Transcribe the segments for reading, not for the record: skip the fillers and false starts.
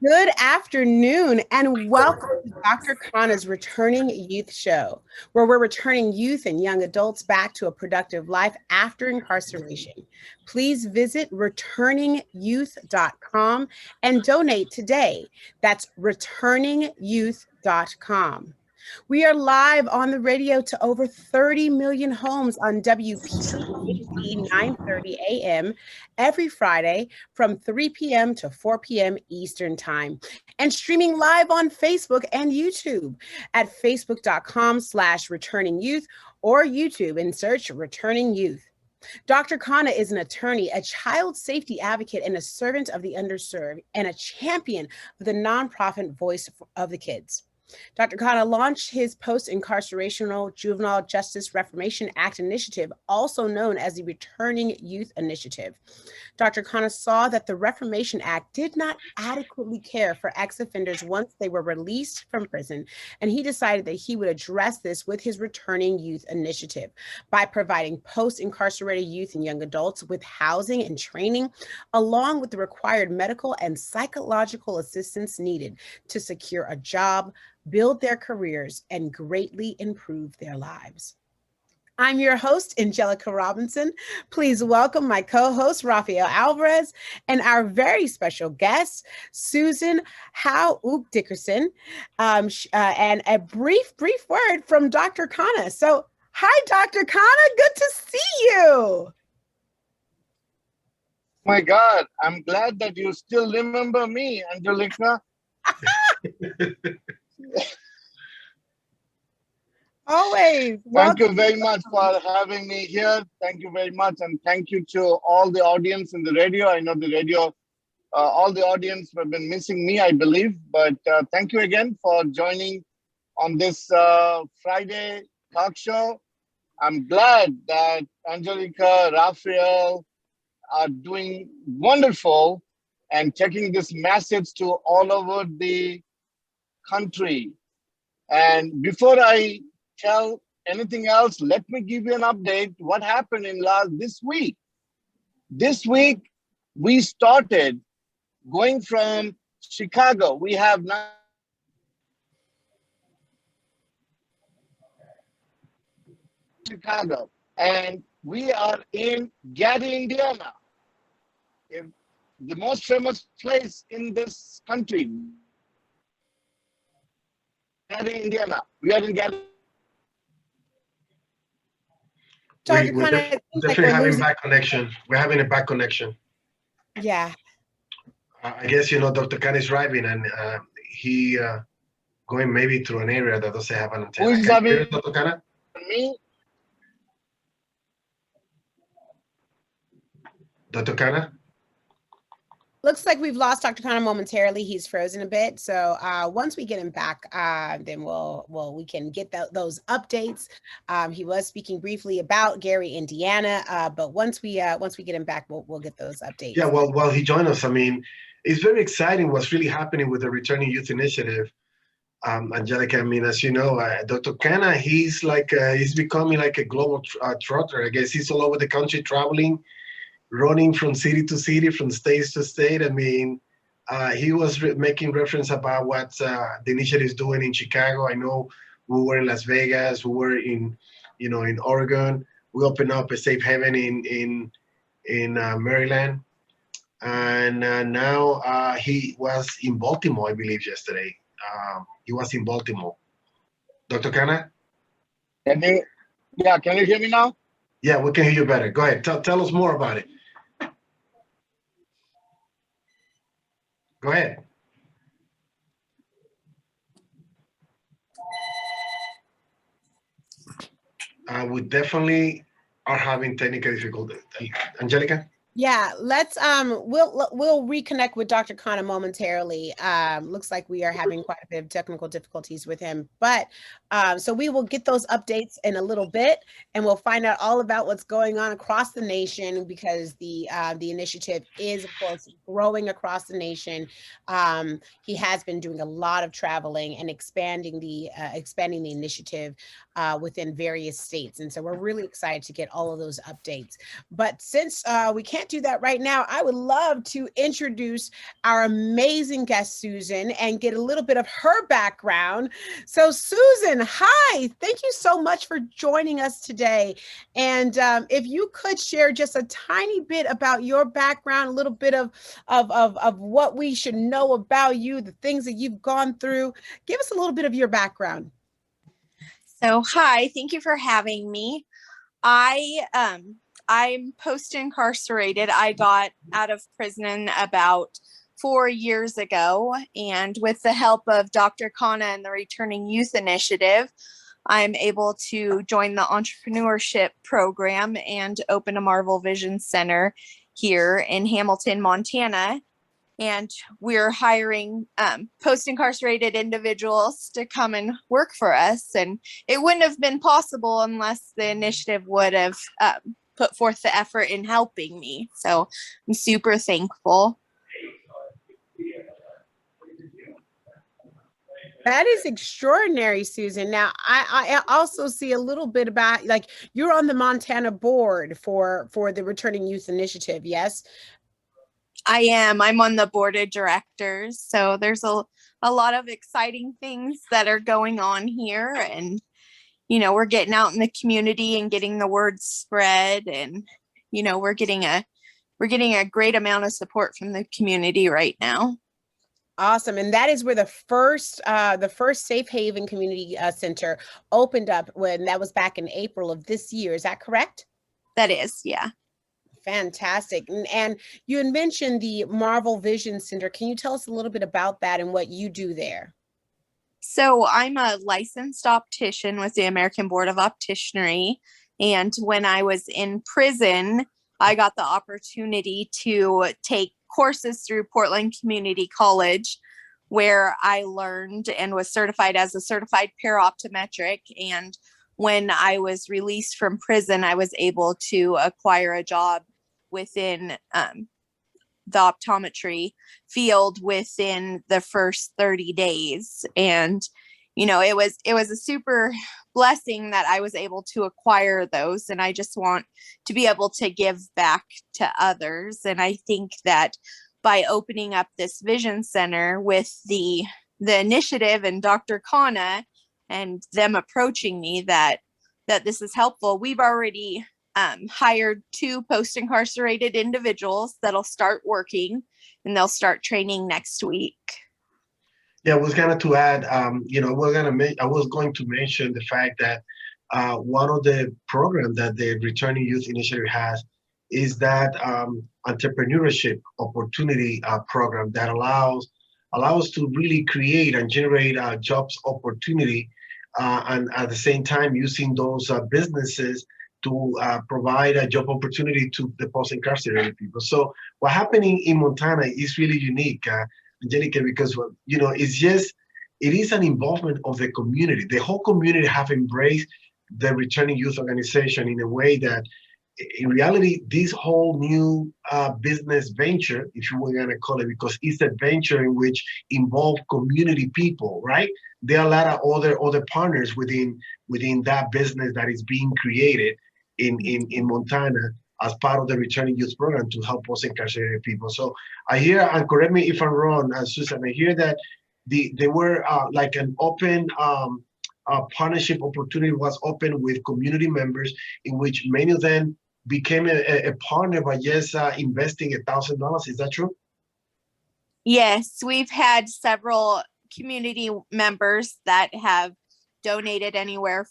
Good afternoon and welcome to Dr. Khanna's Returning Youth Show, where we're returning youth and young adults back to a productive life after incarceration. Please visit returningyouth.com and donate today. That's returningyouth.com. We are live on the radio to over 30 million homes on WPAZ 930 AM every Friday from 3 p.m. to 4 p.m. Eastern Time, and streaming live on Facebook and YouTube at facebook.com/returning youth or YouTube and search Returning Youth. Dr. Khanna is an attorney, a child safety advocate, and a servant of the underserved, and a champion of the nonprofit Voice of the Kids. Dr. Khanna launched his post-incarcerational Juvenile Justice Reformation Act initiative, also known as the Returning Youth Initiative. Dr. Khanna saw that the Reformation Act did not adequately care for ex-offenders once they were released from prison, and he decided that he would address this with his Returning Youth Initiative by providing post-incarcerated youth and young adults with housing and training, along with the required medical and psychological assistance needed to secure a job, build their careers, and greatly improve their lives. I'm your host, Angelica Robinson. Please welcome my co-host, Rafael Alvarez, and our very special guest, Susan Hau Dickerson, and a brief word from Dr. Khanna. So, hi, Dr. Khanna, good to see you. My God, I'm glad that you still remember me, Angelica. Always. Thank you very much for having me here. Thank you very much. And thank you to all the audience in the radio. I know the radio, all the audience have been missing me, I believe. But thank you again for joining on this Friday talk show. I'm glad that Angelica, Rafael are doing wonderful and taking this message to all over the country. And before I tell anything else, let me give you an update what happened in this week. This week, we started going from Chicago. We have now Chicago, and we are in Gary, Indiana, the most famous place in this country. Gary, Indiana. We are in Gary. We're definitely having bad connection. We're having a bad connection. Yeah. I guess, Dr. Khan is driving and he going maybe through an area that doesn't have an antenna. Who is having Dr. Khan? Me? Dr. Khanna? Looks like we've lost Dr. Khanna momentarily. He's frozen a bit. So once we get him back, then we can get those updates. He was speaking briefly about Gary, Indiana, but once we get him back, we'll get those updates. Yeah, well, he joined us. I mean, it's very exciting what's really happening with the Returning Youth Initiative. Angelica, I mean, as you know, Dr. Khanna, he's becoming like a global trotter. I guess he's all over the country traveling, running from city to city, from state to state. I mean, he was making reference about what the initiative is doing in Chicago. I know we were in Las Vegas, we were in Oregon. We opened up a safe haven in Maryland, and now he was in Baltimore, I believe, yesterday. He was in Baltimore. Dr. Khanna? Can you hear me now? Yeah, we can hear you better. Go ahead. Tell us more about it. Go ahead. We definitely are having technical difficulties. Angelica? Yeah, let's we'll reconnect with Dr. Khanna momentarily. Looks like we are having quite a bit of technical difficulties with him, but so we will get those updates in a little bit, and we'll find out all about what's going on across the nation, because the initiative is, of course, growing across the nation. He has been doing a lot of traveling and expanding the initiative within various states. And so we're really excited to get all of those updates. But since we can't do that right now, I would love to introduce our amazing guest, Susan, and get a little bit of her background. So Susan, hi, thank you so much for joining us today. And if you could share just a tiny bit about your background, a little bit of what we should know about you, the things that you've gone through. Give us a little bit of your background. So, hi, thank you for having me. I'm post-incarcerated. I got out of prison about 4 years ago, and with the help of Dr. Khanna and the Returning Youth Initiative, I'm able to join the entrepreneurship program and open a Marvel Vision Center here in Hamilton, Montana. And we're hiring post-incarcerated individuals to come and work for us. And it wouldn't have been possible unless the initiative would have put forth the effort in helping me. So I'm super thankful. That is extraordinary, Susan. Now, I also see a little bit about, like, you're on the Montana board for the Returning Youth Initiative, yes? I am. I'm on the board of directors. So there's a lot of exciting things that are going on here. And, you know, we're getting out in the community and getting the word spread. And, you know, we're getting a great amount of support from the community right now. Awesome. And that is where the first Safe Haven Community Center opened up, when that was back in April of this year. Is that correct? That is, yeah. Fantastic. And you had mentioned the Marvel Vision Center. Can you tell us a little bit about that and what you do there? So I'm a licensed optician with the American Board of Opticianry. And when I was in prison, I got the opportunity to take courses through Portland Community College, where I learned and was certified as a certified para-optometric. And when I was released from prison, I was able to acquire a job within the optometry field within the first 30 days. And, you know, it was a super blessing that I was able to acquire those. And I just want to be able to give back to others. And I think that by opening up this vision center with the initiative and Dr. Khanna and them approaching me, that this is helpful. We've already hired 2 post-incarcerated individuals that'll start working, and they'll start training next week. Yeah, I was going to add, you know, I was going to mention the fact that one of the programs that the Returning Youth Initiative has is that entrepreneurship opportunity program that allows to really create and generate jobs opportunity, and at the same time using those businesses to provide a job opportunity to the post-incarcerated people. So what's happening in Montana is really unique, Angelica, because, you know, it is an involvement of the community. The whole community have embraced the Returning Youth Organization in a way that, in reality, this whole new business venture, if you were going to call it, because it's a venture in which involve community people, right? There are a lot of other partners within that business that is being created in Montana as part of the Returning Youth Program to help post-incarcerated people. So I hear, and correct me if I'm wrong, Susan, I hear that they were like an open partnership opportunity was open with community members, in which many of them became a partner by just investing $1,000. Is that true? Yes, we've had several community members that have donated anywhere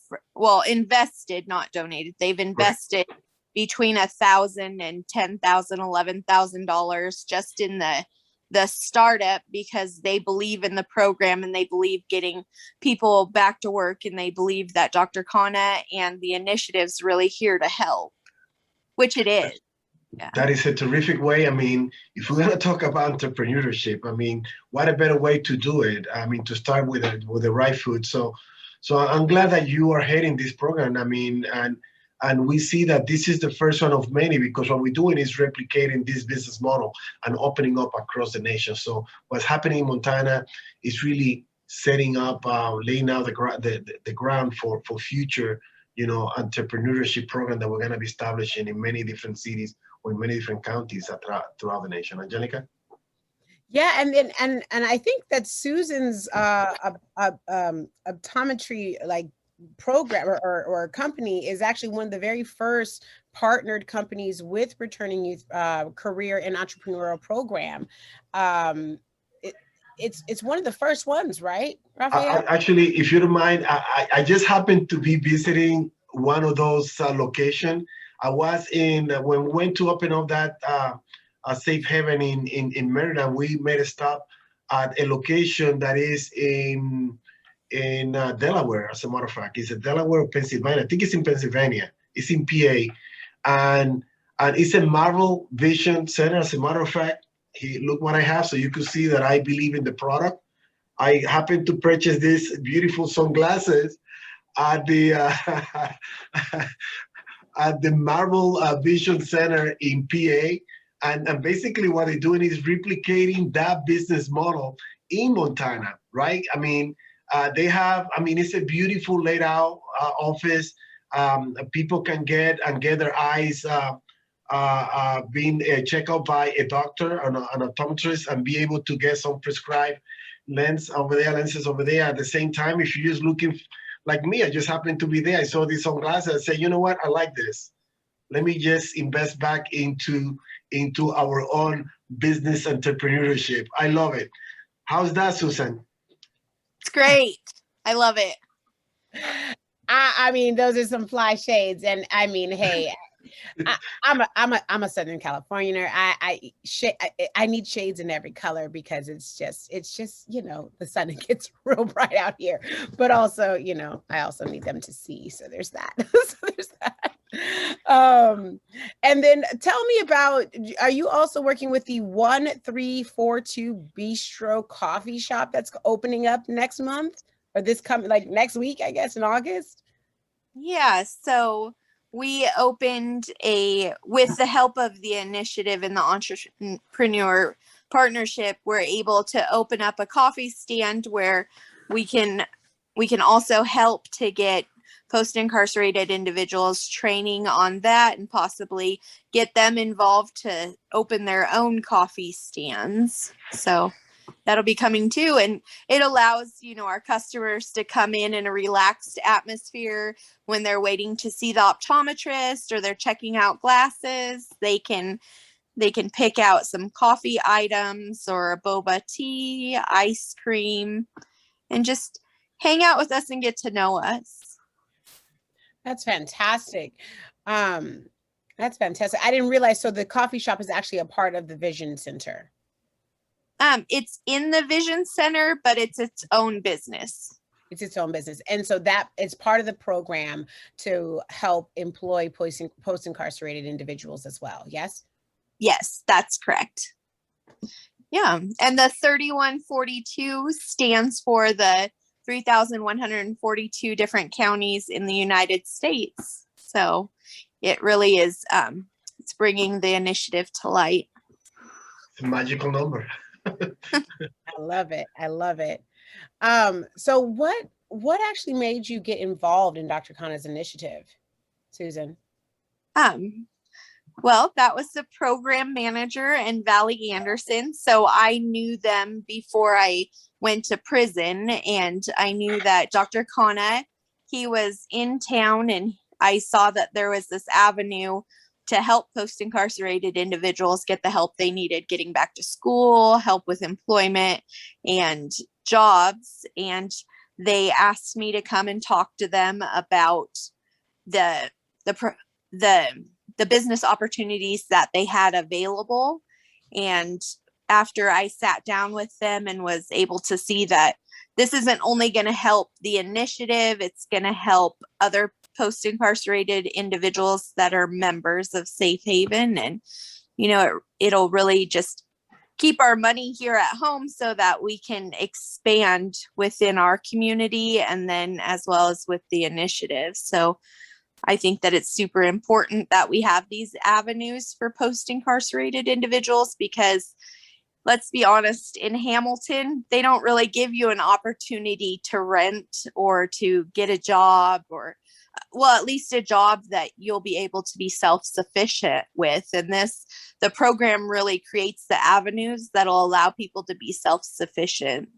invested, not donated. They've invested between $1,000 and $10,000, $11,000 just in the startup, because they believe in the program and they believe getting people back to work, and they believe that Dr. Khanna and the initiative's really here to help, which it is. Yeah. That is a terrific way. I mean, if we're going to talk about entrepreneurship, I mean, what a better way to do it? I mean, to start with the right foot. So I'm glad that you are heading this program. I mean, and we see that this is the first one of many, because what we're doing is replicating this business model and opening up across the nation. So what's happening in Montana is really setting up, laying out the ground for future, entrepreneurship program that we're going to be establishing in many different cities or in many different counties throughout the nation. Angelica? Yeah, and I think that Susan's optometry program or company is actually one of the very first partnered companies with Returning Youth Career and Entrepreneurial Program. It's one of the first ones, right, Rafael? Actually, if you don't mind, I just happened to be visiting one of those locations. I was when we went to open up that safe haven in Maryland. We made a stop at a location that is in Delaware. As a matter of fact, it's in Delaware or Pennsylvania. I think it's in Pennsylvania. It's in PA, and it's a Marvel Vision Center. As a matter of fact, look what I have, so you can see that I believe in the product. I happened to purchase these beautiful sunglasses at the at the Marvel Vision Center in PA. And basically what they're doing is replicating that business model in Montana, right? I mean, it's a beautiful laid out office. People can get their eyes being checked out by a doctor, an optometrist, and be able to get some prescribed lenses over there. At the same time, if you're just looking like me, I just happened to be there. I saw these sunglasses. I said, you know what? I like this. Let me just invest back into our own business entrepreneurship. I love it. How's that, Susan? It's great. I love it. I mean, those are some fly shades, and I mean, hey, I'm a Southern Californianer. I need shades in every color because it's just the sun gets real bright out here, but also I also need them to see. So there's that. And then tell me about, are you also working with the 1342 Bistro coffee shop that's opening up next month, or next week, I guess, in August? Yeah, so we opened with the help of the initiative and the entrepreneur partnership, we're able to open up a coffee stand where we can also help to get post-incarcerated individuals training on that and possibly get them involved to open their own coffee stands. So that'll be coming too. And it allows, our customers to come in a relaxed atmosphere when they're waiting to see the optometrist or they're checking out glasses. They can pick out some coffee items or a boba tea, ice cream, and just hang out with us and get to know us. That's fantastic. That's fantastic. I didn't realize. So the coffee shop is actually a part of the Vision Center. It's in the Vision Center, but it's its own business. It's its own business. And so that it's part of the program to help employ post-incarcerated individuals as well. Yes? Yes, that's correct. Yeah. And the 3142 stands for the 3,142 different counties in the United States. So it really is, it's bringing the initiative to light. It's a magical number. I love it. I love it. So what actually made you get involved in Dr. Khanna's initiative, Susan? Well, that was the program manager and Valley Anderson. So I knew them before I went to prison, and I knew that Dr. Khanna, he was in town, and I saw that there was this avenue to help post-incarcerated individuals get the help they needed getting back to school, help with employment and jobs. And they asked me to come and talk to them about the business opportunities that they had available. And after I sat down with them and was able to see that this isn't only going to help the initiative, it's going to help other post-incarcerated individuals that are members of Safe Haven. And, it'll really just keep our money here at home so that we can expand within our community and then as well as with the initiative. So I think that it's super important that we have these avenues for post-incarcerated individuals, because let's be honest, in Hamilton, they don't really give you an opportunity to rent or to get a job, or, well, at least a job that you'll be able to be self-sufficient with. And the program really creates the avenues that'll allow people to be self-sufficient.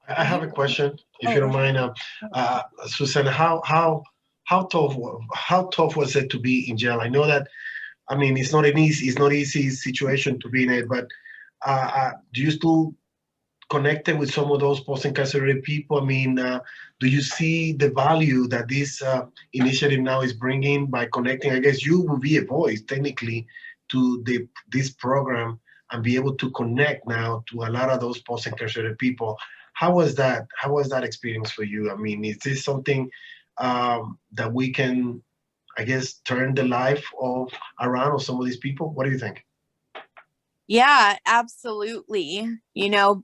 I have a question, if you don't mind, Susan. How tough was it to be in jail? I know that, I mean, it's not easy situation to be in it, but do you still connected with some of those post-incarcerated people? I mean, do you see the value that this initiative now is bringing by connecting? I guess you will be a voice technically to this program and be able to connect now to a lot of those post-incarcerated people. How was that? How was that experience for you? I mean, is this something that we can, I guess, turn the life around of some of these people? What do you think? Yeah, absolutely. You know,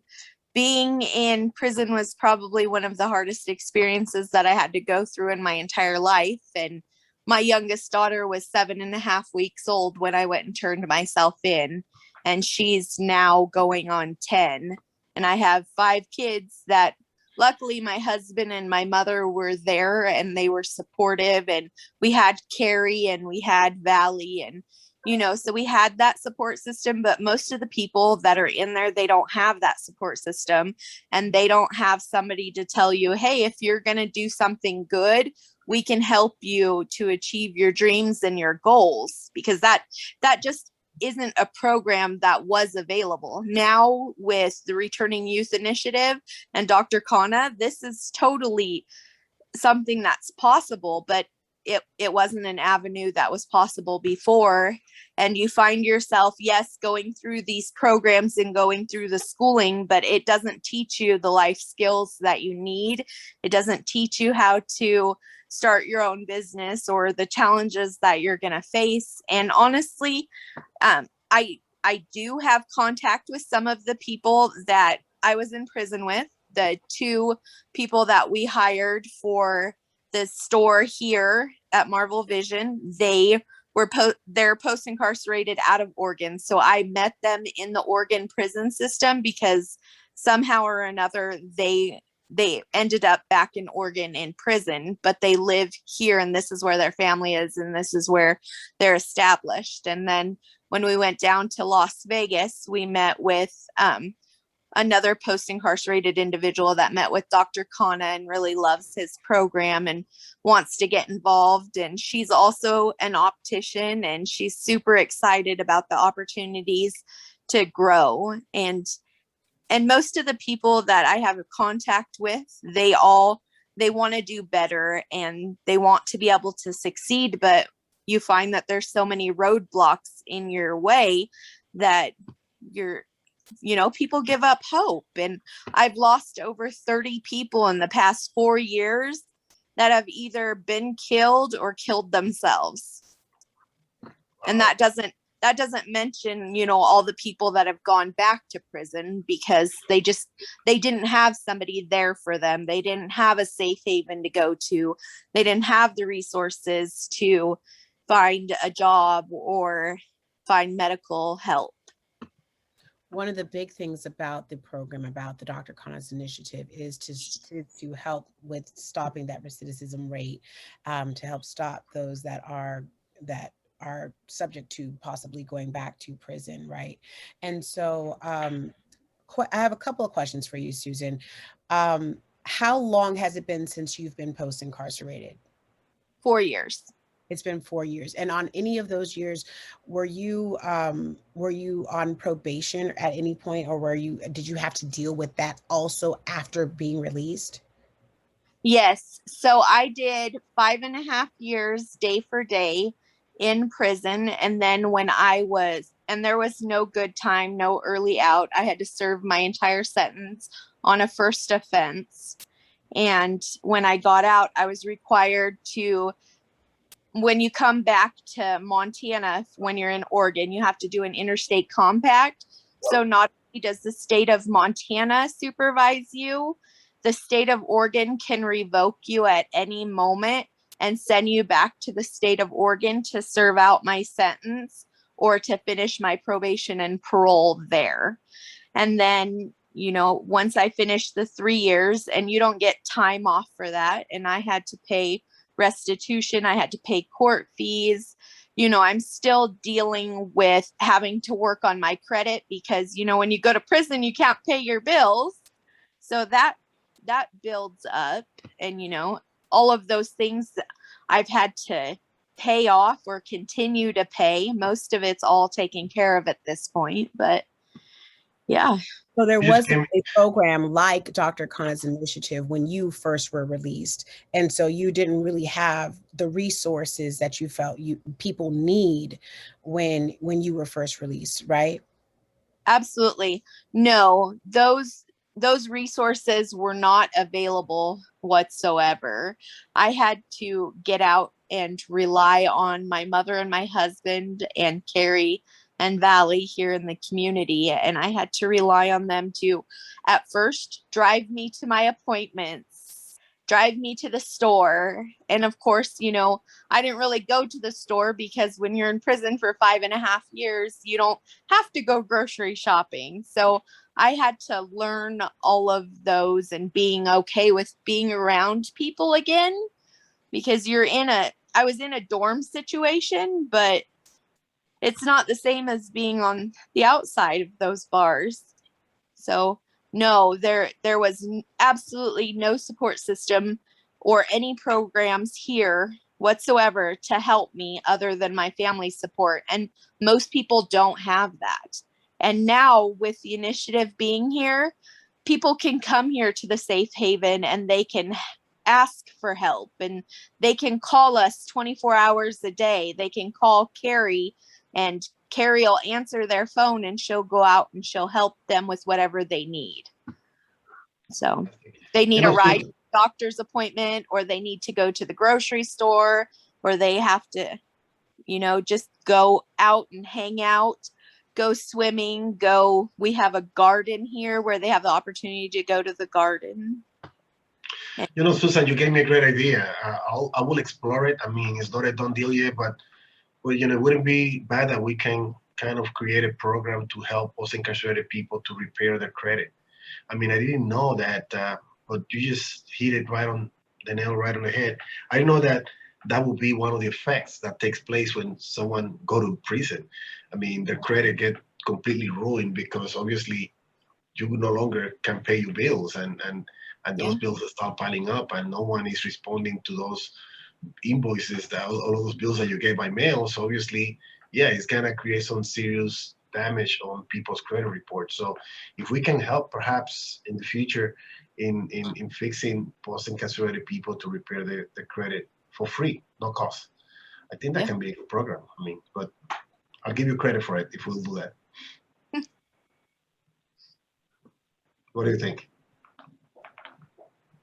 being in prison was probably one of the hardest experiences that I had to go through in my entire life. And my youngest daughter was 7.5 weeks old when I went and turned myself in, and she's now going on 10. And I have 5 kids that luckily my husband and my mother were there and they were supportive, and we had Carrie and we had Valley, and so we had that support system. But most of the people that are in there, they don't have that support system, and they don't have somebody to tell you, hey, if you're going to do something good, we can help you to achieve your dreams and your goals, because that just isn't a program that was available. Now with the Returning Youth Initiative and Dr. Khanna, this is totally something that's possible, but it wasn't an avenue that was possible before. And you find yourself, yes, going through these programs and going through the schooling, but it doesn't teach you the life skills that you need. It doesn't teach you how to start your own business or the challenges that you're going to face. And honestly, I do have contact with some of the people that I was in prison with. The 2 people that we hired for the store here at Marvel Vision, they're post-incarcerated out of Oregon. So I met them in the Oregon prison system because somehow or another they ended up back in Oregon in prison, but they live here, and this is where their family is, and this is where they're established. And then when we went down to Las Vegas, we met with another post-incarcerated individual that met with Dr. Khanna and really loves his program and wants to get involved. And she's also an optician, and she's super excited about the opportunities to grow. And most of the people that I have a contact with, they want to do better and they want to be able to succeed, but you find that there's so many roadblocks in your way that people give up hope. And I've lost over 30 people in the past 4 years that have either been killed or killed themselves. And that doesn't mention, all the people that have gone back to prison because they didn't have somebody there for them. They didn't have a safe haven to go to. They didn't have the resources to find a job or find medical help. One of the big things about the program, about the Dr. Khanna's initiative, is to help with stopping that recidivism rate, to help stop those that are subject to possibly going back to prison, right? And so I have a couple of questions for you, Susan. How long has it been since you've been post-incarcerated? 4 years. It's been 4 years. And on any of those years, were you on probation at any point, or did you have to deal with that also after being released? Yes. So I did 5.5 years day for day in prison. And then and there was no good time, no early out. I had to serve my entire sentence on a first offense. And when I got out, I was required to, when you come back to Montana, when you're in Oregon, you have to do an interstate compact. So not only does the state of Montana supervise you, the state of Oregon can revoke you at any moment and send you back to the state of Oregon to serve out my sentence, or to finish my probation and parole there. And then, you know, once I finished the 3 years, and you don't get time off for that, and I had to pay restitution, I had to pay court fees. You know, I'm still dealing with having to work on my credit because, you know, when you go to prison, you can't pay your bills. So that builds up, and, you know, all of those things that I've had to pay off or continue to pay. Most of it's all taken care of at this point, but yeah. So there You just wasn't came, a program like Dr. Khanna's initiative when you first were released. And so you didn't really have the resources that you felt people need when you were first released, right? Absolutely. No, those resources were not available whatsoever. I had to get out and rely on my mother and my husband and Carrie and Valley here in the community. And I had to rely on them to, at first, drive me to my appointments, drive me to the store. And of course, you know, I didn't really go to the store because when you're in prison for 5.5 years, you don't have to go grocery shopping. So I had to learn all of those and being okay with being around people again, because I was in a dorm situation, but it's not the same as being on the outside of those bars. So no, there was absolutely no support system or any programs here whatsoever to help me other than my family support. And most people don't have that. And now with the initiative being here, people can come here to the safe haven and they can ask for help, and they can call us 24 hours a day. They can call Carrie, and Carrie will answer their phone and she'll go out and she'll help them with whatever they need. So they need a ride, doctor's appointment, or they need to go to the grocery store, or they have to, you know, just go out and hang out, go swimming, we have a garden here where they have the opportunity to go to the garden. you know, Susan, you gave me a great idea. I will explore it. I mean, it's not a done deal yet, but well, you know, it wouldn't be bad that we can kind of create a program to help post-incarcerated people to repair their credit. I mean, I didn't know that, but you just hit it right on the nail, right on the head. I know that would be one of the effects that takes place when someone go to prison. I mean, their credit get completely ruined because obviously you no longer can pay your bills, and those bills start piling up, and no one is responding to those invoices, that all of those bills that you get by mail. So obviously, yeah, it's gonna create some serious damage on people's credit reports. So if we can help perhaps in the future in fixing post-incarcerated people to repair their credit for free, no cost, I think that can be a good program. I mean, but I'll give you credit for it if we'll do that. What do you think?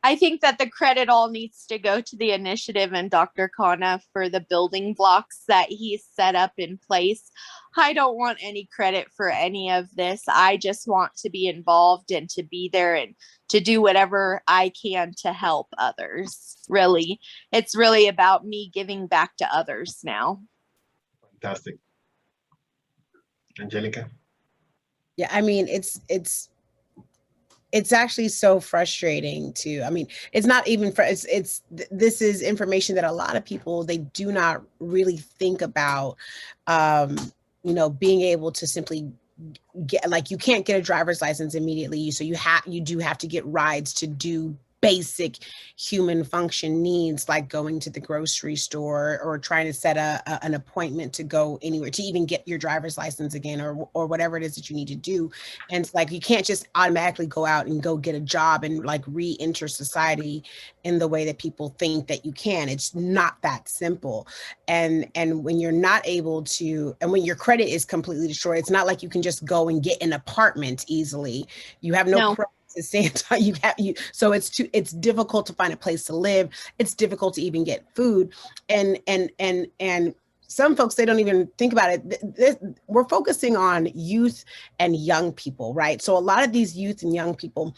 I think that the credit all needs to go to the initiative and Dr. Khanna for the building blocks that he's set up in place. I don't want any credit for any of this. I just want to be involved and to be there and to do whatever I can to help others. Really, it's really about me giving back to others now. Fantastic. Angelica? Yeah, I mean, it's actually so frustrating to, I mean, it's not even this is information that a lot of people, they do not really think about, you know, being able to simply get, like, you can't get a driver's license immediately. So you do have to get rides to do basic human function needs, like going to the grocery store or trying to set an appointment to go anywhere, to even get your driver's license again, or whatever it is that you need to do. And it's like, you can't just automatically go out and go get a job and like re-enter society in the way that people think that you can. It's not that simple. And when you're not able to, and when your credit is completely destroyed, it's not like you can just go and get an apartment easily. You have no credit to stand on. So it's difficult to find a place to live. It's difficult to even get food. And some folks, they don't even think about it. We're focusing on youth and young people, right? So a lot of these youth and young people,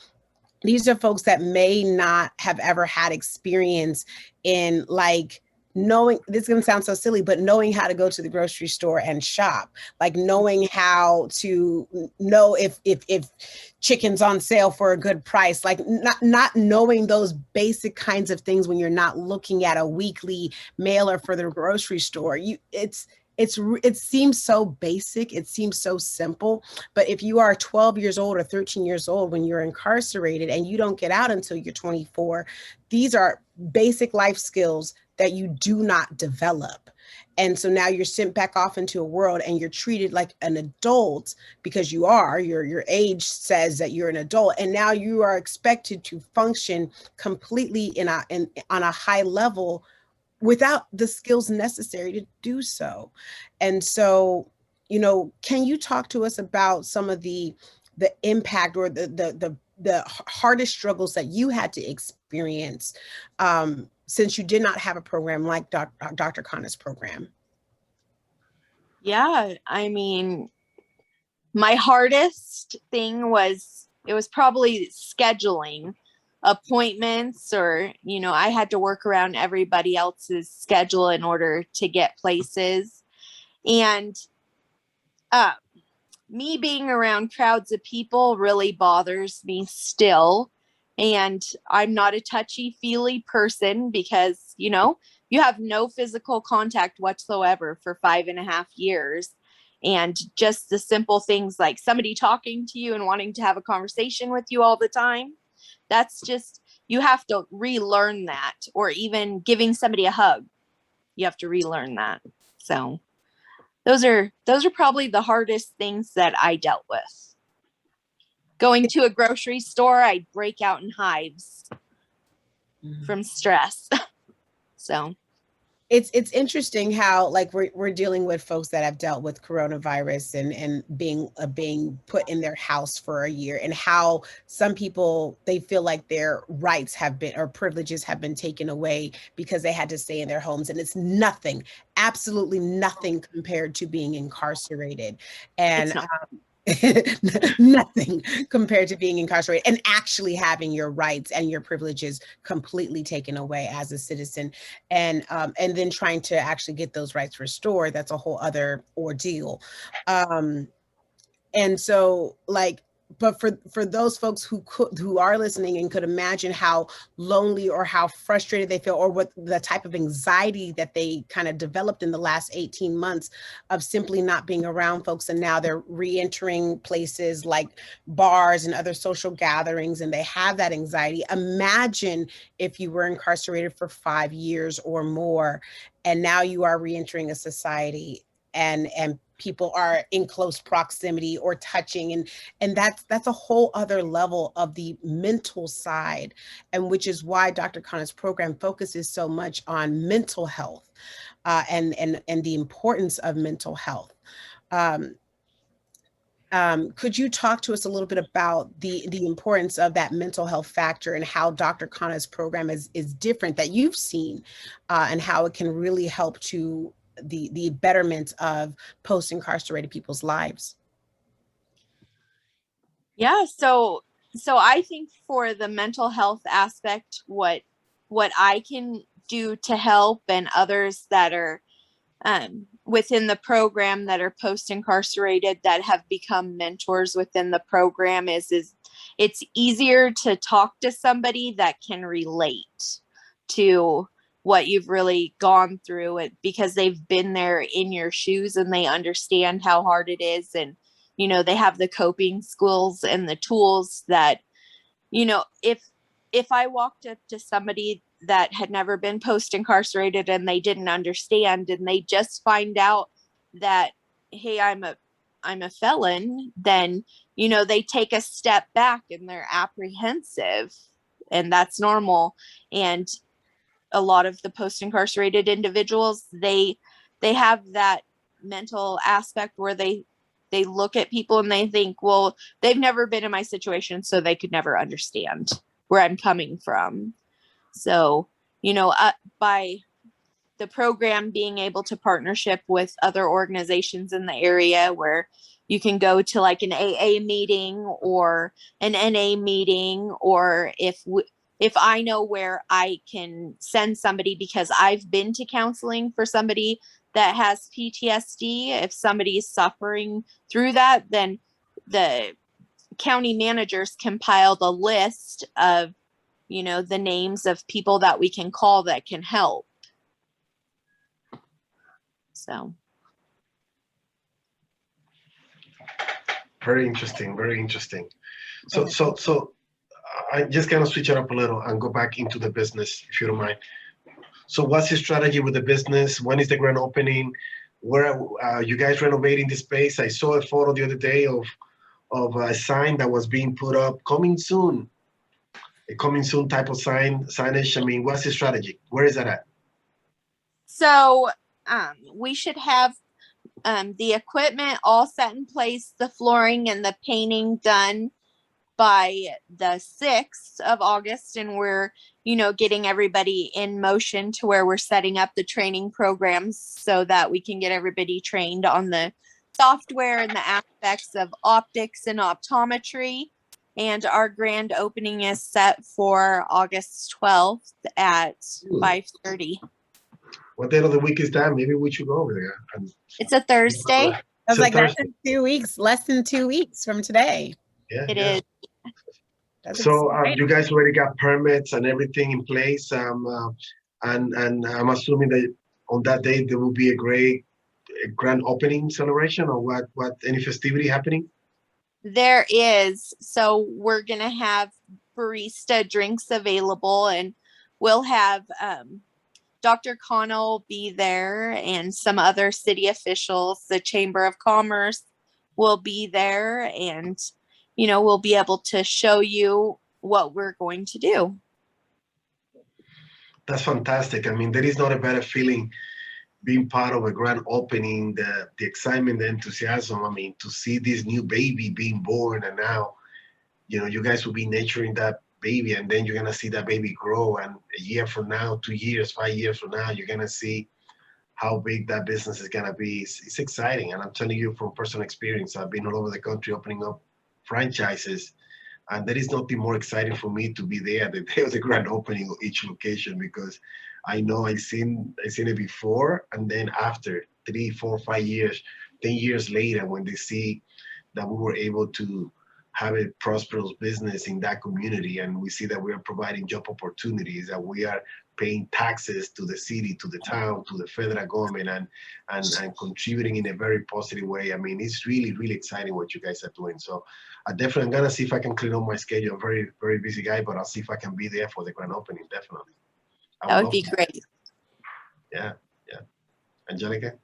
these are folks that may not have ever had experience in, like, knowing, this is going to sound so silly, but knowing how to go to the grocery store and shop, like knowing how to know if chicken's on sale for a good price, like not knowing those basic kinds of things when you're not looking at a weekly mailer for the grocery store. It seems so basic, it seems so simple, but if you are 12 years old or 13 years old when you're incarcerated and you don't get out until you're 24, these are basic life skills that you do not develop. And so now you're sent back off into a world and you're treated like an adult because your age says that you're an adult. And now you are expected to function completely on a high level without the skills necessary to do so. And so, can you talk to us about some of the impact or the hardest struggles that you had to experience since you did not have a program like Dr. Khanna's program? Yeah, I mean, my hardest thing was, it was probably scheduling appointments, or, I had to work around everybody else's schedule in order to get places. And me being around crowds of people really bothers me still. And I'm not a touchy-feely person because, you have no physical contact whatsoever for 5.5 years. And just the simple things like somebody talking to you and wanting to have a conversation with you all the time, that's just, you have to relearn that. Or even giving somebody a hug, you have to relearn that. So those are probably the hardest things that I dealt with. Going to a grocery store, I'd break out in hives from stress. So it's interesting how, like, we're dealing with folks that have dealt with coronavirus and being put in their house for a year, and how some people, they feel like their rights have been, or privileges have been taken away because they had to stay in their homes. And it's nothing, absolutely nothing compared to being incarcerated. And nothing compared to being incarcerated and actually having your rights and your privileges completely taken away as a citizen, and then trying to actually get those rights restored. That's a whole other ordeal. And so, like, but for those folks who are listening and could imagine how lonely or how frustrated they feel, or what the type of anxiety that they kind of developed in the last 18 months of simply not being around folks, and now they're re-entering places like bars and other social gatherings, and they have that anxiety. Imagine if you were incarcerated for 5 years or more, and now you are re-entering a society, and people are in close proximity or touching, and that's a whole other level of the mental side, and which is why Dr. Khanna's program focuses so much on mental health, and the importance of mental health. Could you talk to us a little bit about the importance of that mental health factor, and how Dr. Khanna's program is different that you've seen, and how it can really help to the betterment of post-incarcerated people's lives? Yeah, so I think for the mental health aspect, what I can do to help, and others that are within the program that are post-incarcerated that have become mentors within the program, is it's easier to talk to somebody that can relate to what you've really gone through, it because they've been there in your shoes and they understand how hard it is. And, they have the coping skills and the tools that, if I walked up to somebody that had never been post-incarcerated and they didn't understand, and they just find out that, hey, I'm a felon, then, they take a step back and they're apprehensive, and that's normal. And a lot of the post-incarcerated individuals, they have that mental aspect where they look at people and they think, well, they've never been in my situation, so they could never understand where I'm coming from. So, by the program being able to partnership with other organizations in the area, where you can go to like an AA meeting or an NA meeting, or if if I know where I can send somebody, because I've been to counseling for somebody that has PTSD, if somebody is suffering through that, then the county managers compiled a list of, you know, the names of people that we can call that can help. So. Very interesting, very interesting. So I just kind of switch it up a little and go back into the business, if you don't mind. So what's your strategy with the business? When is the grand opening? Where are you guys renovating the space? I saw a photo the other day of a sign that was being put up, coming soon, a coming soon type of signage. I mean, what's the strategy? Where is that at? So we should have the equipment all set in place, the flooring and the painting done by the 6th of August. And we're, you know, getting everybody in motion to where we're setting up the training programs so that we can get everybody trained on the software and the aspects of optics and optometry. And our grand opening is set for August 12th at 5:30. What day of the week is that? Maybe we should go over there. It's a Thursday. I was like, that's in 2 weeks, less than 2 weeks from today. Yeah, It is. So you guys already got permits and everything in place, and I'm assuming that on that day there will be a grand opening celebration, or what any festivity happening? There is. So we're gonna have barista drinks available, and we'll have Dr. Khanna will be there, and some other city officials. The Chamber of Commerce will be there, and you know, we'll be able to show you what we're going to do. That's fantastic. I mean, there is not a better feeling being part of a grand opening, the excitement, the enthusiasm. I mean, to see this new baby being born, and now, you know, you guys will be nurturing that baby, and then you're gonna see that baby grow, and a year from now, 2 years, 5 years from now, you're gonna see how big that business is gonna be. It's exciting, and I'm telling you from personal experience. I've been all over the country opening up franchises, and there is nothing more exciting for me to be there the day of the grand opening of each location, because I know I've seen it before, and then after 3, 4, 5 years, 10 years later, when they see that we were able to have a prosperous business in that community, and we see that we are providing job opportunities, that we are paying taxes to the city, to the town, to the federal government, and contributing in a very positive way. I mean, it's really, really exciting what you guys are doing. So I'm gonna see if I can clean up my schedule. I'm a very, very busy guy, but I'll see if I can be there for the grand opening, definitely. That would be great. Yeah. Angelica?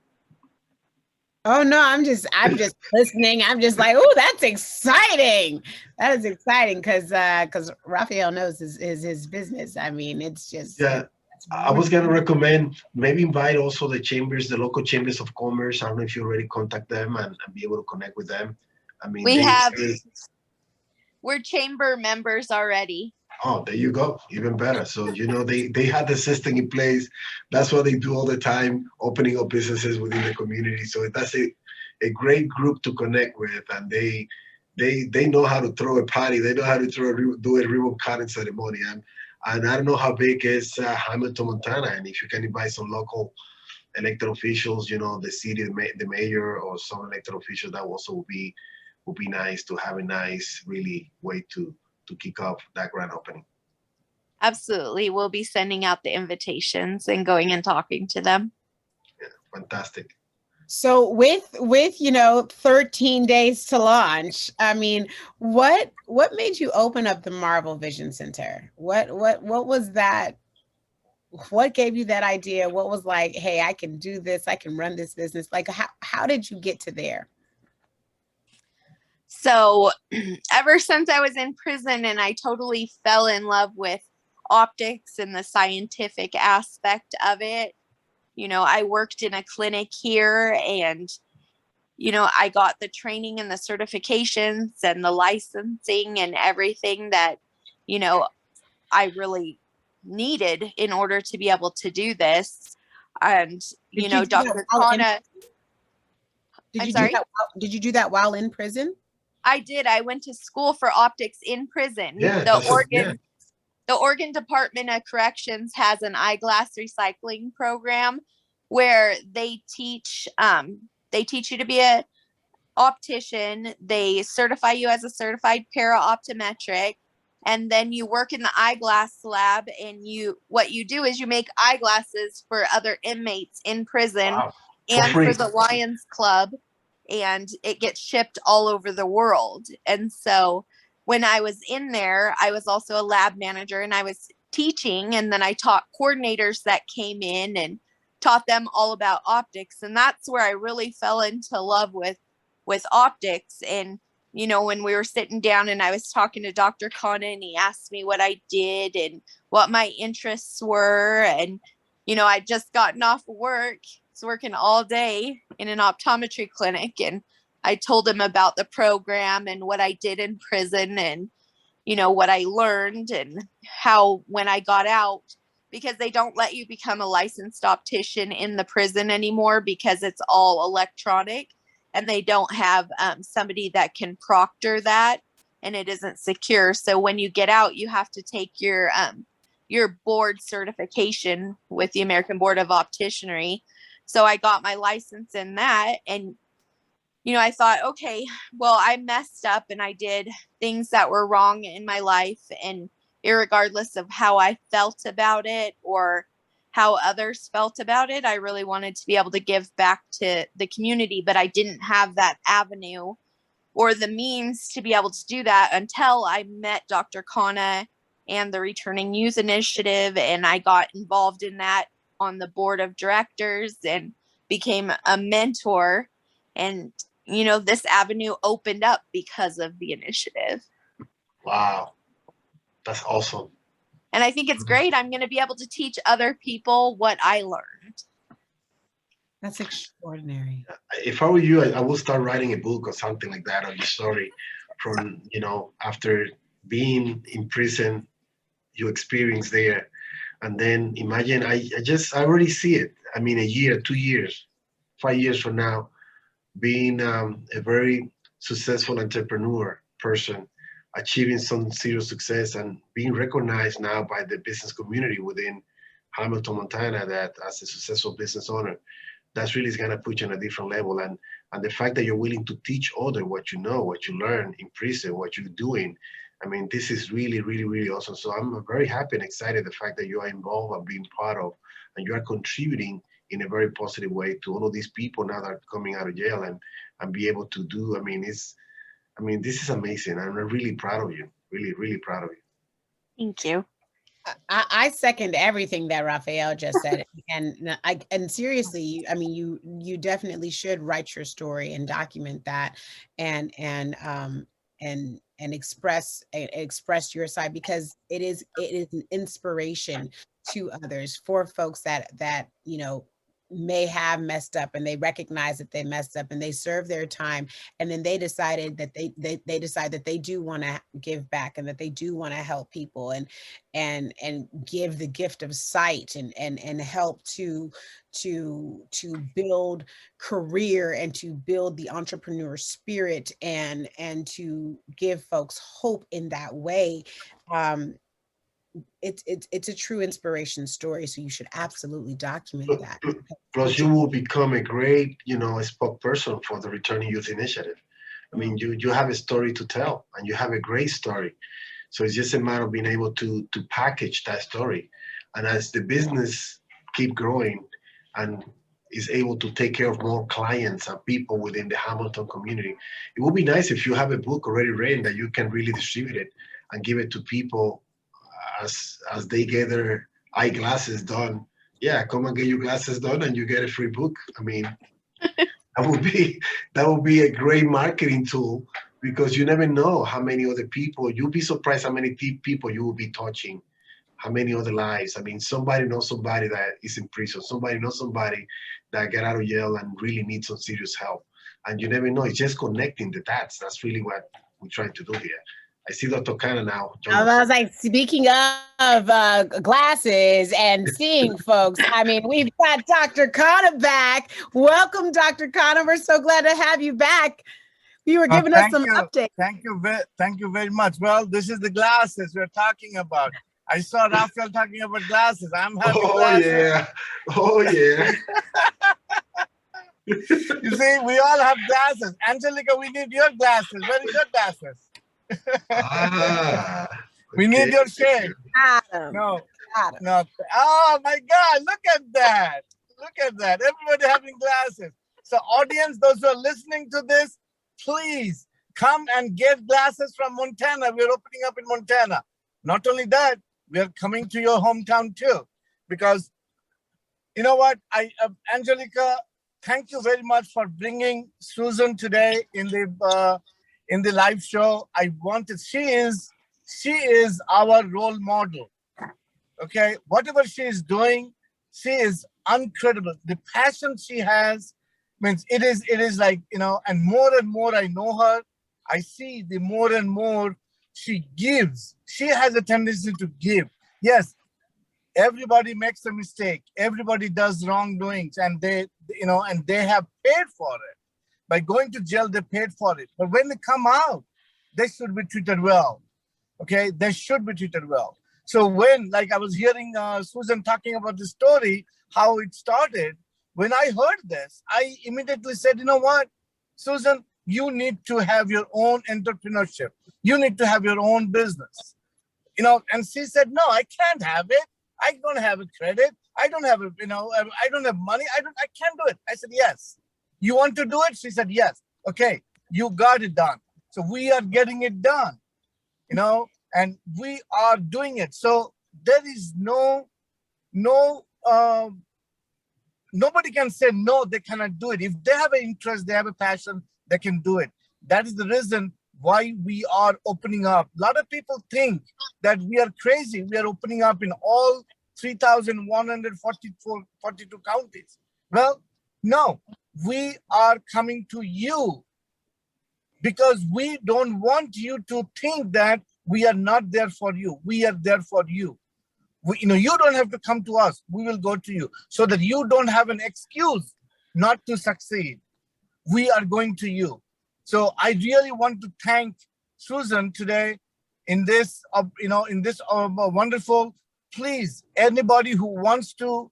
Oh no, I'm just listening. I'm just like, oh, that's exciting. That is exciting because Rafael knows his business. I mean, it's just I was gonna recommend maybe invite also the chambers, the local chambers of commerce. I don't know if you already contact them and be able to connect with them. I mean, we're chamber members already. Oh, there you go. Even better. So, you know, they had the system in place. That's what they do all the time, opening up businesses within the community. So that's a great group to connect with. And they know how to throw a party. They know how to do a ribbon cutting ceremony. And I don't know how big is Hamilton, Montana. And if you can invite some local elected officials, you know, the city, the mayor, or some elected officials, that also would be nice to have a nice, really way to kick off that grand opening. Absolutely. We'll be sending out the invitations and going and talking to them. Yeah, fantastic. So with 13 days to launch, I mean, what made you open up the Marvel Vision Center? What was that? What gave you that idea? What was like, hey, I can do this, I can run this business? Like, how did you get to there? So ever since I was in prison, and I totally fell in love with optics and the scientific aspect of it. You know, I worked in a clinic here, and, you know, I got the training and the certifications and the licensing and everything that, you know, I really needed in order to be able to do this. And, you know, Dr. Khanna. Did you do that while in prison? I did. I went to school for optics in prison. Yeah, the Oregon Department of Corrections has an eyeglass recycling program where they teach you to be a optician. They certify you as a certified para-optometric, and then you work in the eyeglass lab, and what you do is you make eyeglasses for other inmates in prison. Wow. And for the Lions Club, and it gets shipped all over the world. And so when I was in there, I was also a lab manager, and I was teaching, and then I taught coordinators that came in and taught them all about optics. And that's where I really fell into love with optics. And when we were sitting down and I was talking to Dr. Khanna, and he asked me what I did and what my interests were, and I'd just gotten off of work, was working all day in an optometry clinic, and I told him about the program and what I did in prison, and what I learned, and how when I got out, because they don't let you become a licensed optician in the prison anymore because it's all electronic, and they don't have somebody that can proctor that, and it isn't secure. So when you get out, you have to take your board certification with the American Board of Opticianry. So I got my license in that, and I thought, okay, well, I messed up and I did things that were wrong in my life, and irregardless of how I felt about it or how others felt about it, I really wanted to be able to give back to the community, but I didn't have that avenue or the means to be able to do that until I met Dr. Khanna and the Returning Youth Initiative, and I got involved in that on the board of directors and became a mentor. And this avenue opened up because of the initiative. Wow, that's awesome. And I think it's great. I'm going to be able to teach other people what I learned. That's extraordinary. If I were you, I would start writing a book or something like that on your story from, after being in prison, your experience there. And then imagine, I already see it. I mean, a year, 2 years, 5 years from now, being a very successful entrepreneur person, achieving some serious success and being recognized now by the business community within Hamilton, Montana, that as a successful business owner, that's really is going to put you on a different level. And the fact that you're willing to teach others what you know, what you learn in prison, what you're doing, I mean, this is really, really, really awesome. So I'm very happy and excited the fact that you are involved and being part of, and you are contributing in a very positive way to all of these people now that are coming out of jail and be able to do. This is amazing. I'm really proud of you. Really, really proud of you. Thank you. I second everything that Rafael just said, and seriously, you definitely should write your story and document that, and express your side, because it is an inspiration to others, for folks that may have messed up, and they recognize that they messed up, and they serve their time, and then they decided that they decide that they do want to give back, and that they do want to help people, and give the gift of sight, and help to build career, and to build the entrepreneur spirit, and to give folks hope in that way. It's a true inspiration story, so you should absolutely document that. Plus, you will become a great, spokesperson for the Returning Youth Initiative. I mean, you have a story to tell, and you have a great story. So it's just a matter of being able to package that story. And as the business keep growing and is able to take care of more clients and people within the Hamilton community, it would be nice if you have a book already written that you can really distribute it and give it to people as they get their eyeglasses done. Yeah, come and get your glasses done and you get a free book. I mean, that would be a great marketing tool, because you never know how many other people, you'll be surprised how many people you will be touching, how many other lives. I mean, somebody knows somebody that is in prison, somebody knows somebody that got out of jail and really needs some serious help. And you never know, it's just connecting the dots. That's really what we're trying to do here. I see Dr. Khanna now. I was like, speaking of glasses and seeing folks, we've got Dr. Khanna back. Welcome, Dr. Khanna. We're so glad to have you back. You were giving us some updates. Thank you very much. Well, this is the glasses we're talking about. I saw Rafael talking about glasses. I'm having Oh glasses. yeah. Oh yeah. You see, we all have glasses. Angelica, we need your glasses. Where is your glasses? Ah. We need Okay. your shade. Adam. No, Adam. no. Oh my God, look at that. Look at that. Everybody having glasses. So audience, those who are listening to this, please come and get glasses from Montana. We're opening up in Montana. Not only that, we are coming to your hometown too. Because you know what, Angelica, thank you very much for bringing Susan today in the live show. She is our role model. Okay, whatever she is doing, she is incredible. The passion she has means it is like, and more I know her, I see the more and more she gives. She has a tendency to give. Yes, everybody makes a mistake. Everybody does wrongdoings, and they have paid for it. By going to jail, they paid for it. But when they come out, they should be treated well. Okay, they should be treated well. So when, like I was hearing Susan talking about the story, how it started, when I heard this, I immediately said, you know what, Susan, you need to have your own entrepreneurship. You need to have your own business. And she said, no, I can't have it. I don't have a credit. I don't have I don't have money. I can't do it. I said, yes. You want to do it? She said, yes. Okay, you got it done. So we are getting it done, and we are doing it. So there is nobody can say no, they cannot do it. If they have an interest, they have a passion, they can do it. That is the reason why we are opening up. A lot of people think that we are crazy. We are opening up in all 3,142 counties. Well, no, we are coming to you because we don't want you to think that we are not there for you. We are there for you. You don't have to come to us. We will go to you so that you don't have an excuse not to succeed. We are going to you. So I really want to thank Susan today in this, wonderful. Please, anybody who wants to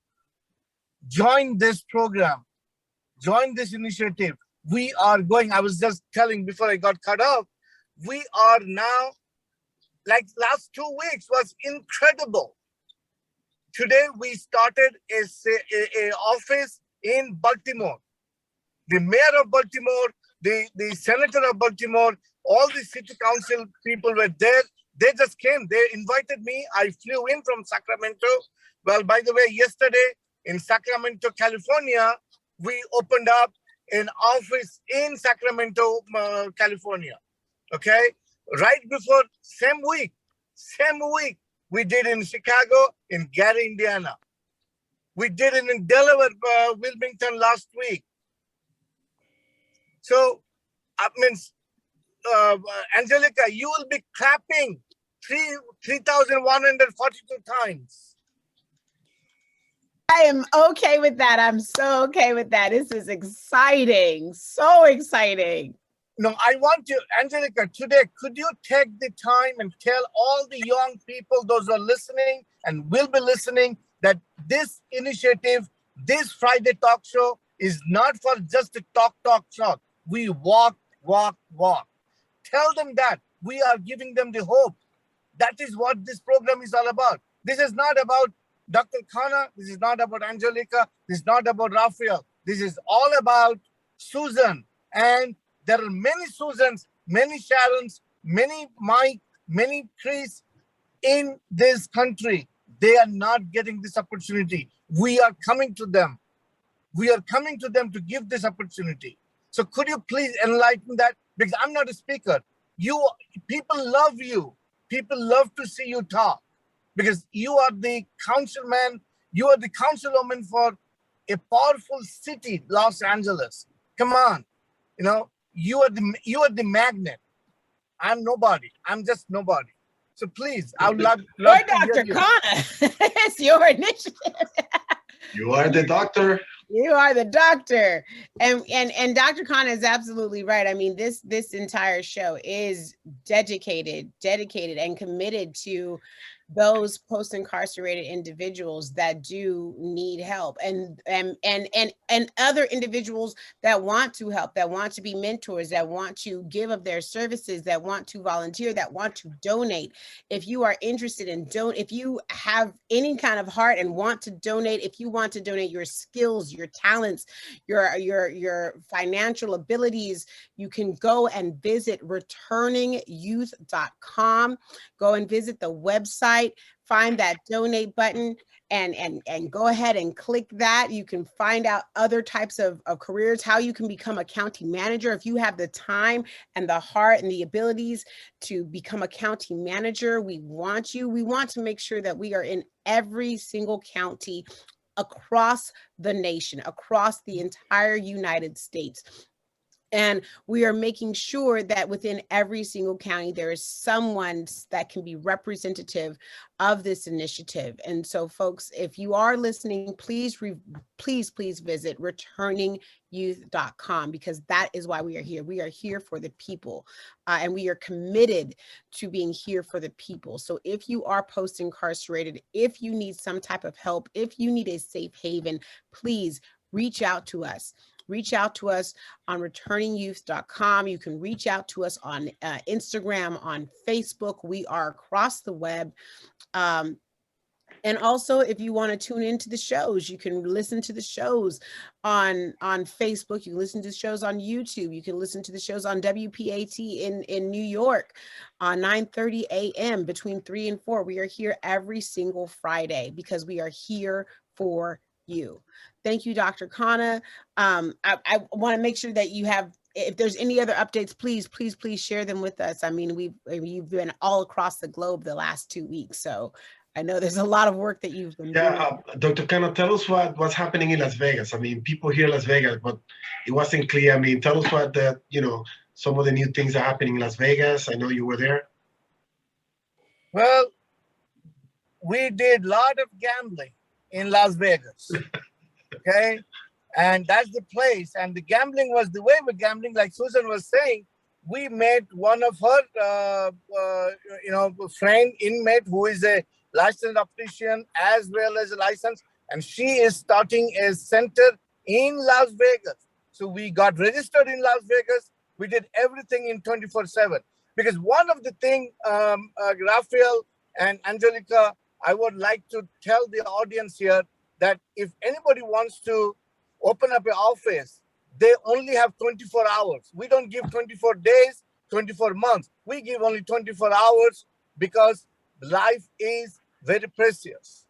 join this program, join this initiative. We are going. I was just telling before I got cut off. We are now, like last 2 weeks was incredible. Today we started a office in Baltimore. The mayor of Baltimore, the senator of Baltimore, all the city council people were there. They just came. They invited me. I flew in from Sacramento. Well, by the way, yesterday in Sacramento, California, we opened up an office in Sacramento, California. Okay, right before same week, we did in Chicago, in Gary, Indiana. We did it in Delaware, Wilmington last week. So, Angelica, you will be clapping 3,142 times. I am okay with that. I'm so okay with that. This is exciting. So exciting. No, I want you, Angelica, today, could you take the time and tell all the young people, those who are listening and will be listening, that this initiative, this Friday talk show is not for just a talk show. We walk. Tell them that. We are giving them the hope. That is what this program is all about. This is not about Dr. Khanna. This is not about Angelica. This is not about Rafael. This is all about Susan. And there are many Susans, many Sharons, many Mike, many Chris in this country. They are not getting this opportunity. We are coming to them. We are coming to them to give this opportunity. So could you please enlighten that? Because I'm not a speaker. People love you. People love to see you talk. Because you are the councilman, you are the councilwoman for a powerful city, Los Angeles. Come on. You are the magnet. I'm nobody. I'm just nobody. So please, I would love to Dr. Khanna. It's your initiative. You are the doctor. You are the doctor. And Dr. Khanna is absolutely right. I mean, this entire show is dedicated and committed to those post-incarcerated individuals that do need help, and other individuals that want to help, that want to be mentors, that want to give of their services, that want to volunteer, that want to donate. If you are interested in if you have any kind of heart and want to donate, if you want to donate your skills, your talents, your financial abilities, you can go and visit returningyouth.com. Go and visit the website, find that donate button, and go ahead and click that. You can find out other types of careers, how you can become a county manager. If you have the time and the heart and the abilities to become a county manager, we want you. We want to make sure that we are in every single county across the nation, across the entire United States. And we are making sure that within every single county, there is someone that can be representative of this initiative. And so, folks, if you are listening, please visit returningyouth.com, because that is why we are here. We are here for the people, and we are committed to being here for the people. So if you are post-incarcerated, if you need some type of help, if you need a safe haven, please reach out to us. Reach out to us on returningyouth.com. You can reach out to us on Instagram, on Facebook. We are across the web. And also, if you want to tune into the shows, you can listen to the shows on Facebook. You can listen to the shows on YouTube. You can listen to the shows on WPAT in New York on 9:30 a.m. between 3 and 4. We are here every single Friday because we are here for you. Thank you, Dr. Khanna. I want to make sure that you have, if there's any other updates, please share them with us. I mean, you've been all across the globe the last 2 weeks, so I know there's a lot of work that you've been doing. Dr. Khanna, tell us what's happening in Las Vegas. I mean, people hear Las Vegas, but it wasn't clear. I mean, tell us what some of the new things are happening in Las Vegas. I know you were there. Well, we did a lot of gambling in Las Vegas. Okay, and that's the place. And the gambling was the way we're gambling, like Susan was saying. We met one of her, friend inmate who is a licensed optician as well as a license, and she is starting a center in Las Vegas. So we got registered in Las Vegas. We did everything in 24/7. Because one of the things, Rafael and Angelica, I would like to tell the audience here that if anybody wants to open up an office, they only have 24 hours. We don't give 24 days, 24 months. We give only 24 hours because life is very precious.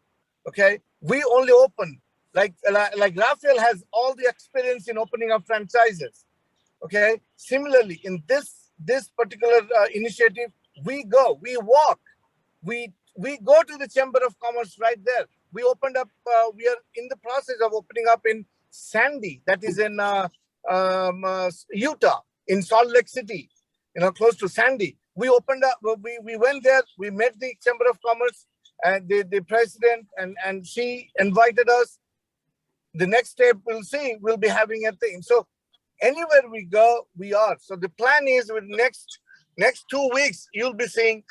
Okay, we only open like Rafael has all the experience in opening up franchises. Okay, similarly in this particular initiative, we walk, we go to the Chamber of Commerce right there. We opened up. We are in the process of opening up in Sandy, that is in Utah, in Salt Lake City, close to Sandy. We opened up. We went there. We met the Chamber of Commerce and the president, and she invited us. The next step we'll be having a thing. So anywhere we go, we are. So the plan is with next 2 weeks, you'll be seeing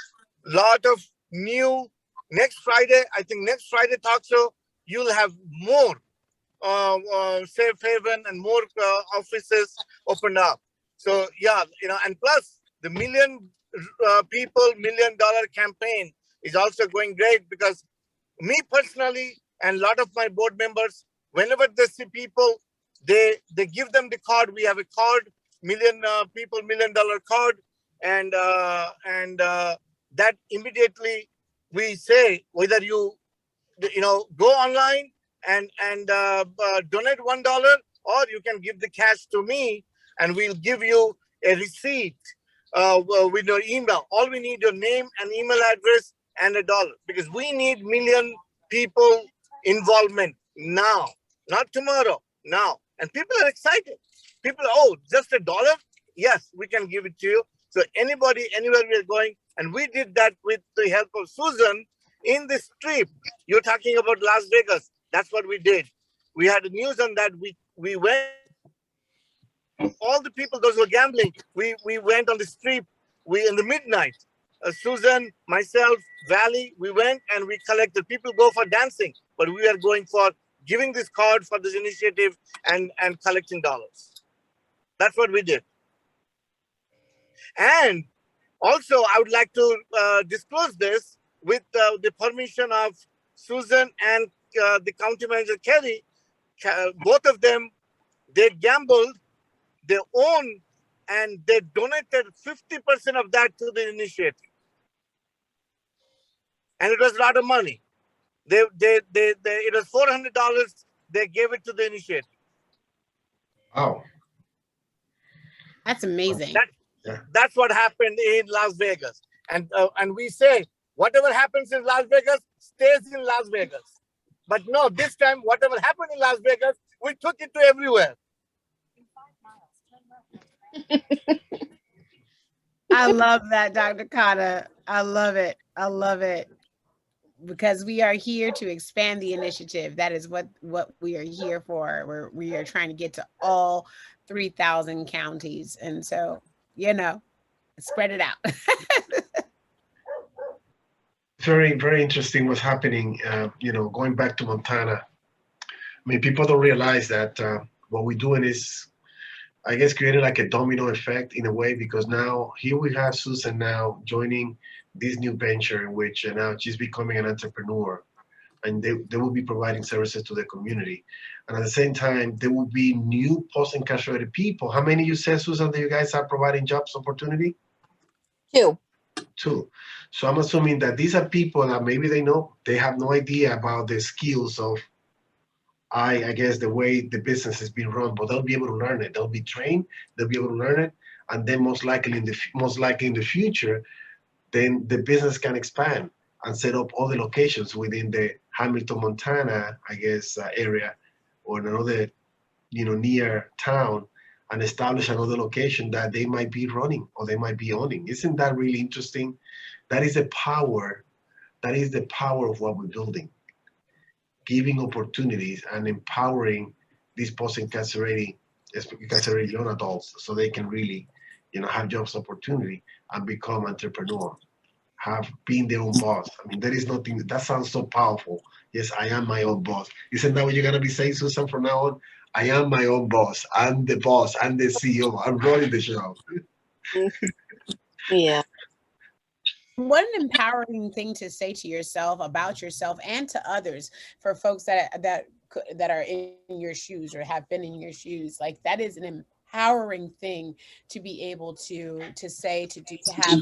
a lot of new. Next Friday, I think next Friday talk show, you'll have more safe haven and more offices opened up. So yeah, and plus the million people, $1 million campaign is also going great, because me personally and a lot of my board members, whenever they see people, they give them the card. We have a card, million people, $1 million card, and that immediately we say whether you go online and donate $1, or you can give the cash to me, and we'll give you a receipt with your email. All we need your name and email address and $1, because we need million people involvement now, not tomorrow, now. And people are excited. People, just $1? Yes, we can give it to you. So anybody, anywhere we're going, and we did that with the help of Susan in this trip. You're talking about Las Vegas. That's what we did. We had the news on that. We went, all the people, those who were gambling, we went on the street, in the midnight, Susan, myself, Valley, we went and we collected. People go for dancing, but we are going for giving this card for this initiative and collecting dollars. That's what we did. And also, I would like to disclose this with the permission of Susan and the county manager, Kerry. Both of them, they gambled, they own, and they donated 50% of that to the initiative. And it was a lot of money. It was $400. They gave it to the initiative. Wow. That's amazing. That's what happened in Las Vegas. And we say, whatever happens in Las Vegas stays in Las Vegas. But no, this time, whatever happened in Las Vegas, we took it to everywhere. I love that, Dr. Khanna. I love it. I love it. Because we are here to expand the initiative. That is what we are here for. We are trying to get to all 3,000 counties. And so, spread it out. Very, very interesting what's happening, going back to Montana. I mean, people don't realize that what we're doing is, I guess, creating like a domino effect in a way, because now here we have Susan now joining this new venture in which now she's becoming an entrepreneur, and they will be providing services to the community. And at the same time, there will be new post-incarcerated people. How many you said, Susan, that you guys are providing jobs opportunity? 2. 2. So I'm assuming that these are people that maybe they have no idea about the skills of, I guess, the way the business is being run, but they'll be able to learn it. They'll be trained, they'll be able to learn it, and then most likely in the future, then the business can expand and set up other locations within the Hamilton, Montana, I guess, area, or another, near town, and establish another location that they might be running or they might be owning. Isn't that really interesting? That is the power. That is the power of what we're building. Giving opportunities and empowering these post-incarcerated young adults so they can really, have jobs opportunity and become entrepreneur, have been their own boss. I mean, there is nothing that sounds so powerful. Yes, I am my own boss. Isn't that what you're gonna be saying, Susan, from now on? I am my own boss. I'm the boss. I'm the CEO. I'm running the show. Yeah. What an empowering thing to say to yourself, about yourself, and to others, for folks that are in your shoes or have been in your shoes. Like, that is an empowering thing to be able to say, to do, to have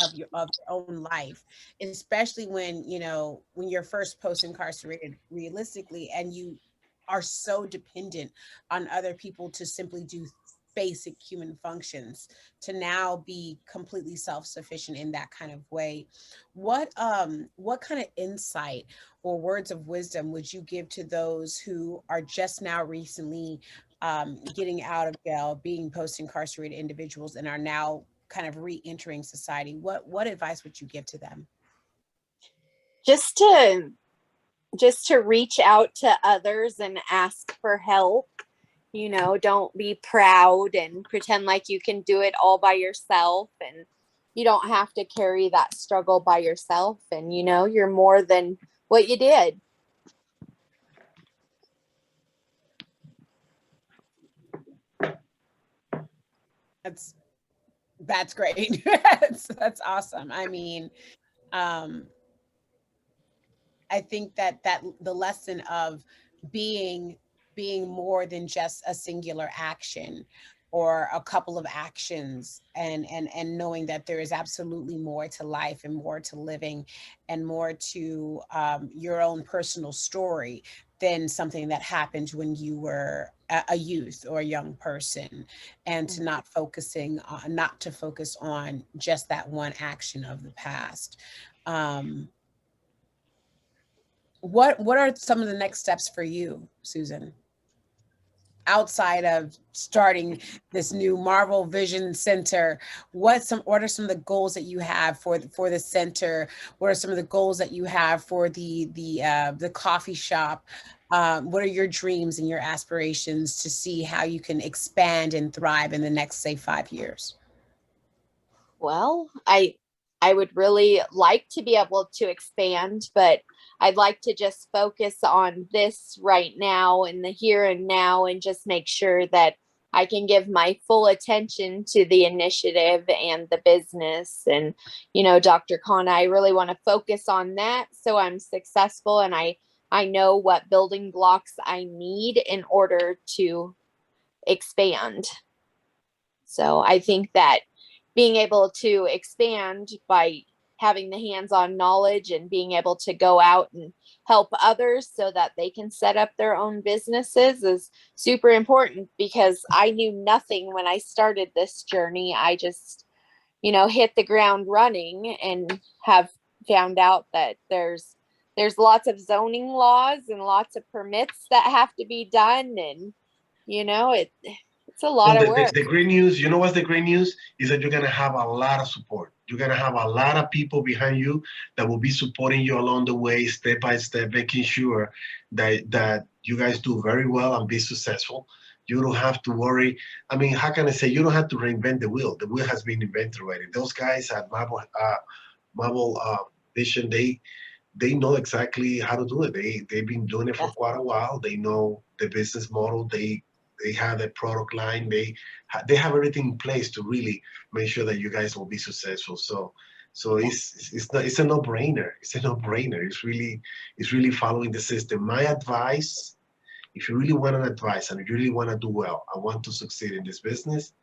of your own life, especially when you're first post-incarcerated, realistically, and you are so dependent on other people to simply do basic human functions, to now be completely self-sufficient in that kind of way. What kind of insight or words of wisdom would you give to those who are just now recently getting out of jail, being post-incarcerated individuals, and are now kind of re-entering society? What advice would you give to them? Just to reach out to others and ask for help. Don't be proud and pretend like you can do it all by yourself, and you don't have to carry that struggle by yourself, and you're more than what you did. That's great. That's awesome. I mean, I think that the lesson of being more than just a singular action or a couple of actions, and knowing that there is absolutely more to life and more to living and more to your own personal story than something that happened when you were a youth or a young person, and to not to focus on just that one action of the past. What are some of the next steps for you, Susan? Outside of starting this new Marvel Vision Center, what are some of the goals that you have for the center? What are some of the goals that you have for the coffee shop? What are your dreams and your aspirations to see how you can expand and thrive in the next, say, 5 years? Well, I would really like to be able to expand, but I'd like to just focus on this right now in the here and now and just make sure that I can give my full attention to the initiative and the business. And, Dr. Khanna, I really want to focus on that so I'm successful and I know what building blocks I need in order to expand. So I think that being able to expand by having the hands-on knowledge and being able to go out and help others so that they can set up their own businesses is super important, because I knew nothing when I started this journey. I just, hit the ground running and have found out that there's lots of zoning laws and lots of permits that have to be done, and it's a lot Well, of work. the great news, you know what's the great news? Is that you're going to have a lot of support. You're going to have a lot of people behind you that will be supporting you along the way, step by step, making sure that you guys do very well and be successful. You don't have to worry. I mean, how can I say? You don't have to reinvent the wheel. The wheel has been invented already. Those guys at Marble Vision, they know exactly how to do it. They've been doing it for quite a while. They know the business model. They have the product line. They have everything in place to really make sure that you guys will be successful. So it's a no-brainer. It's a no-brainer. It's really following the system. My advice, if you really want an advice and you really want to do well, I want to succeed in this business,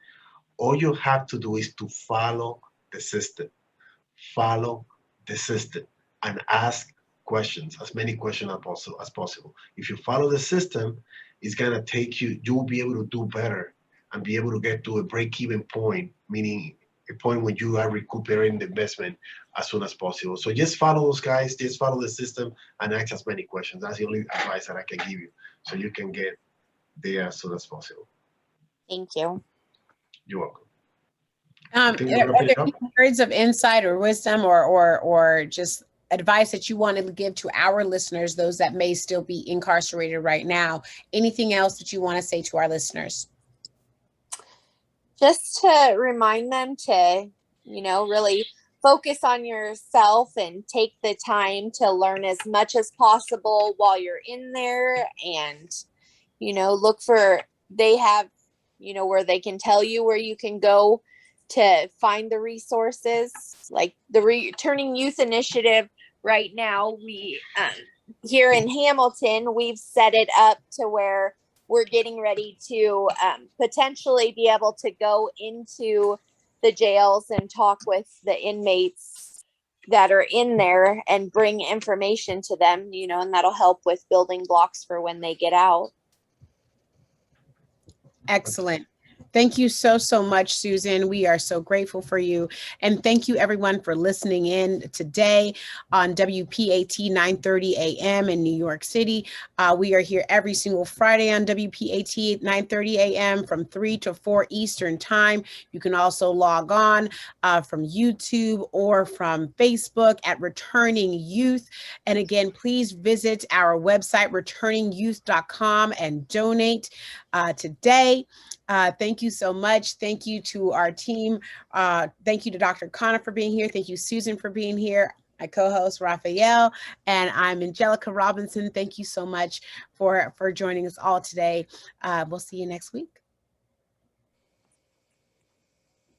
all you have to do is to follow the system. Follow the system and ask questions, as many questions as possible. If you follow the system, it's gonna take you, you'll be able to do better and be able to get to a break-even point, meaning a point when you are recuperating the investment as soon as possible. So just follow those guys, just follow the system and ask as many questions. That's the only advice that I can give you so you can get there as soon as possible. Thank you. You're welcome. Are there any words of insight or wisdom or just advice that you want to give to our listeners, those that may still be incarcerated right now? Anything else that you want to say to our listeners? Just to remind them to, really focus on yourself and take the time to learn as much as possible while you're in there, and, look for, they have, where they can tell you where you can go to find the resources, like the Returning Youth Initiative. Right now, we here in Hamilton, we've set it up to where we're getting ready to potentially be able to go into the jails and talk with the inmates that are in there and bring information to them, and that'll help with building blocks for when they get out. Excellent. Thank you so much, Susan. We are so grateful for you. And thank you everyone for listening in today on WPAT 9:30 a.m. in New York City. We are here every single Friday on WPAT 9:30 a.m. from 3 to 4 Eastern time. You can also log on from YouTube or from Facebook at Returning Youth. And again, please visit our website, returningyouth.com, and donate today. Thank you so much. Thank you to our team. Thank you to Dr. Khanna for being here. Thank you, Susan, for being here. My co-host, Rafael, and I'm Angelica Robinson. Thank you so much for joining us all today. We'll see you next week.